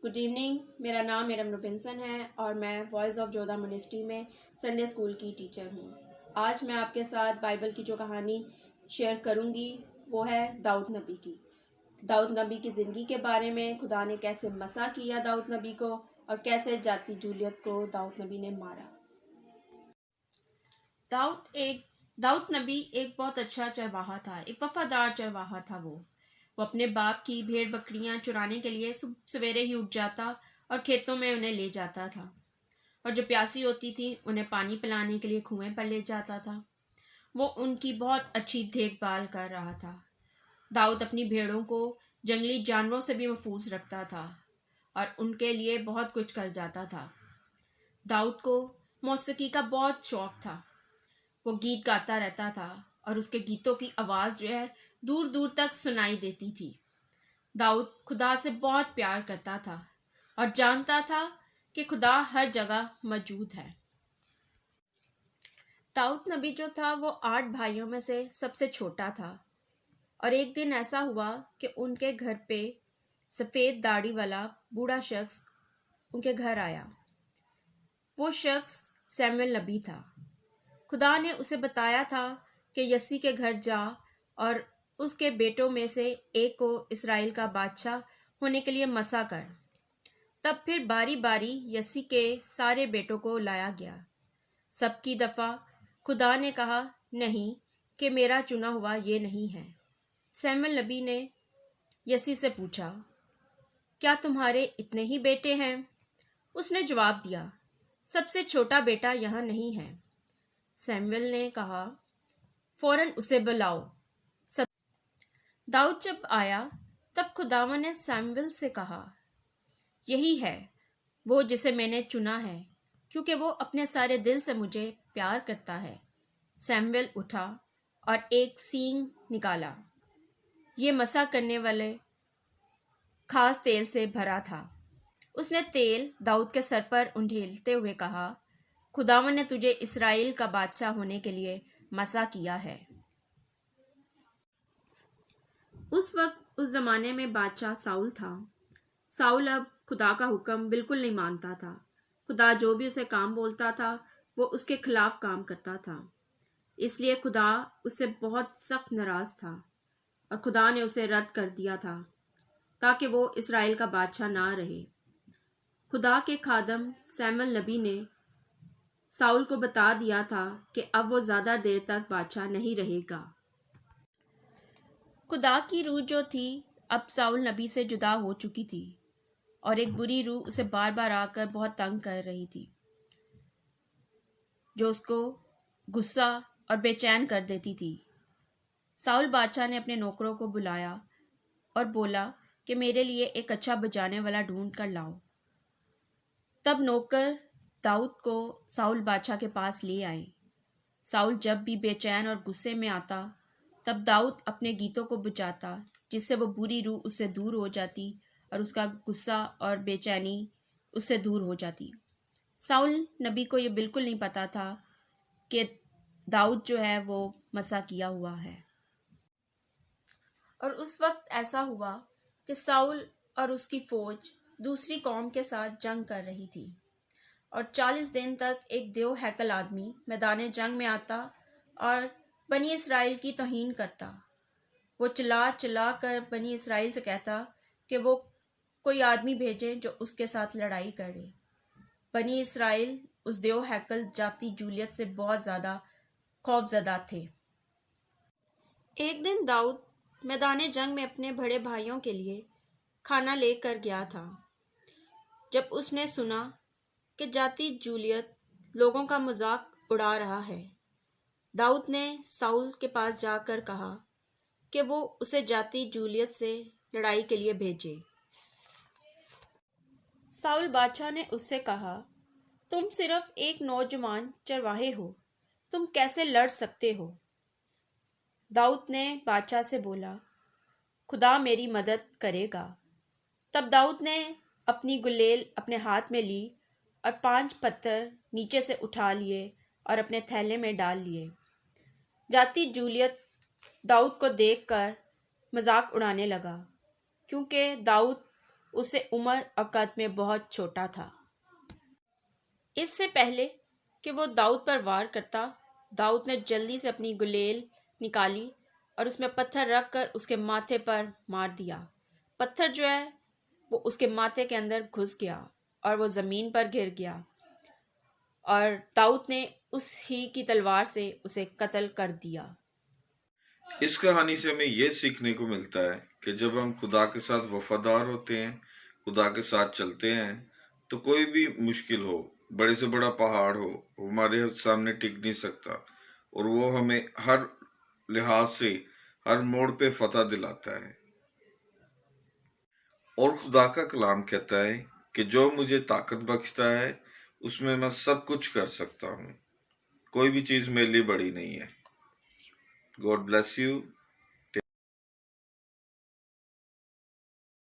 Good evening. मेरा नाम इरम रुबिन्सन है और मैं वॉइस ऑफ जोधा मिनिस्ट्री में संडे स्कूल की टीचर हूँ। आज मैं आपके साथ बाइबल की जो कहानी शेयर करूँगी वो है दाऊद नबी की। दाऊद नबी की ज़िंदगी के बारे में, खुदा ने कैसे मसा किया दाऊद नबी को और कैसे जाती जूलियत को दाऊद नबी ने मारा। दाऊद नबी एक बहुत अच्छा चरवाहा था, एक वफादार चरवाहा था। वो अपने बाप की भेड़ बकरियां चुराने के लिए सवेरे ही उठ जाता और खेतों में उन्हें ले जाता था, और जो प्यासी होती थी उन्हें पानी पिलाने के लिए कुएं पर ले जाता था। वो उनकी बहुत अच्छी देखभाल कर रहा था। दाऊद अपनी भेड़ों को जंगली जानवरों से भी महफूज रखता था और उनके लिए बहुत कुछ कर जाता था। दाऊद को मौसीकी का बहुत शौक था। वो गीत गाता रहता था और उसके गीतों की आवाज़ जो है दूर दूर तक सुनाई देती थी। दाऊद खुदा से बहुत प्यार करता था और जानता था कि खुदा हर जगह मौजूद है। दाऊद नबी जो था वो 8 भाइयों में से सबसे छोटा था, और एक दिन ऐसा हुआ कि उनके घर पे सफ़ेद दाढ़ी वाला बूढ़ा शख्स उनके घर आया। वो शख्स सैमुअल नबी था। खुदा ने उसे बताया था कि यसी के घर जा और उसके बेटों में से एक को इस्राएल का बादशाह होने के लिए मसा कर। तब फिर बारी बारी यसी के सारे बेटों को लाया गया। सबकी दफ़ा खुदा ने कहा नहीं, कि मेरा चुना हुआ ये नहीं है। सैमुअल नबी ने यसी से पूछा, क्या तुम्हारे इतने ही बेटे हैं? उसने जवाब दिया, सबसे छोटा बेटा यहाँ नहीं है। सैमुअल ने कहा, फौरन उसे बुलाओ। दाऊद जब आया तब खुदावन ने सैमुअल से कहा, यही है वो जिसे मैंने चुना है, क्योंकि वो अपने सारे दिल से मुझे प्यार करता है। सैमुअल उठा और एक सींग निकाला। ये मसा करने वाले खास तेल से भरा था। उसने तेल दाऊद के सर पर उंडेलते हुए कहा, खुदावन ने तुझे इस्राएल का बादशाह होने के लिए मसा किया है। उस वक्त उस जमाने में बादशाह साउल था। साउल अब खुदा का हुक्म बिल्कुल नहीं मानता था। खुदा जो भी उसे काम बोलता था वो उसके खिलाफ काम करता था। इसलिए खुदा उससे बहुत सख्त नाराज था और खुदा ने उसे रद्द कर दिया था ताकि वो इस्राएल का बादशाह ना रहे। खुदा के खादम सैमुअल नबी ने साउल को बता दिया था कि अब वो ज़्यादा देर तक बादशाह नहीं रहेगा। खुदा की रूह जो थी अब साउल नबी से जुदा हो चुकी थी, और एक बुरी रूह उसे बार बार आकर बहुत तंग कर रही थी, जो उसको गुस्सा और बेचैन कर देती थी। साउल बादशाह ने अपने नौकरों को बुलाया और बोला कि मेरे लिए एक अच्छा बजाने वाला ढूंढ कर लाओ। तब नौकर दाऊद को साउल बादशाह के पास ले आए। साउल जब भी बेचैन और गुस्से में आता तब दाऊद अपने गीतों को बजाता, जिससे वो बुरी रूह उससे दूर हो जाती और उसका गुस्सा और बेचैनी उससे दूर हो जाती। साउल नबी को ये बिल्कुल नहीं पता था कि दाऊद जो है वो मसा किया हुआ है। और उस वक्त ऐसा हुआ कि साउल और उसकी फौज दूसरी कौम के साथ जंग कर रही थी, और 40 दिन तक एक देव हैकल आदमी मैदान जंग में आता और बनी इसराइल की तौहीन करता। वो चिल्ला चिल्ला कर बनी इसराइल से कहता कि वो कोई आदमी भेजे जो उसके साथ लड़ाई करे। बनी इसराइल उस देव हैकल जाती जूलियत से बहुत ज़्यादा खौफजदा थे। एक दिन दाऊद मैदान जंग में अपने बड़े भाइयों के लिए खाना लेकर गया था। जब उसने सुना कि जाती जूलियत लोगों का मजाक उड़ा रहा है, दाऊद ने साउल के पास जाकर कहा कि वो उसे जाती जूलियत से लड़ाई के लिए भेजे। साउल बादशाह ने उससे कहा, तुम सिर्फ एक नौजवान चरवाहे हो, तुम कैसे लड़ सकते हो? दाऊद ने बादशाह से बोला, खुदा मेरी मदद करेगा। तब दाऊद ने अपनी गुलेल अपने हाथ में ली और 5 पत्थर नीचे से उठा लिए और अपने थैले में डाल लिए। जाती जूलियत दाऊद को देखकर मजाक उड़ाने लगा, क्योंकि दाऊद اس سے عمر اور قد میں بہت چھوٹا تھا۔ اس سے پہلے کہ وہ داؤد پر وار کرتا، داؤد نے جلدی سے اپنی گلیل نکالی اور اس میں پتھر رکھ کر اس کے ماتھے پر مار دیا۔ پتھر جو ہے وہ اس کے ماتھے کے اندر گھس گیا اور وہ زمین پر گر گیا، اور داؤد نے اس ہی کی تلوار سے اسے قتل کر دیا۔ اس کہانی سے ہمیں یہ سیکھنے کو ملتا ہے کہ جب ہم خدا کے ساتھ وفادار ہوتے ہیں، خدا کے ساتھ چلتے ہیں، تو کوئی بھی مشکل ہو، بڑے سے بڑا پہاڑ ہو، وہ ہمارے سامنے ٹک نہیں سکتا، اور وہ ہمیں ہر لحاظ سے ہر موڑ پہ فتح دلاتا ہے۔ اور خدا کا کلام کہتا ہے کہ جو مجھے طاقت بخشتا ہے اس میں میں سب کچھ کر سکتا ہوں، کوئی بھی چیز میرے لیے بڑی نہیں ہے۔ God bless you.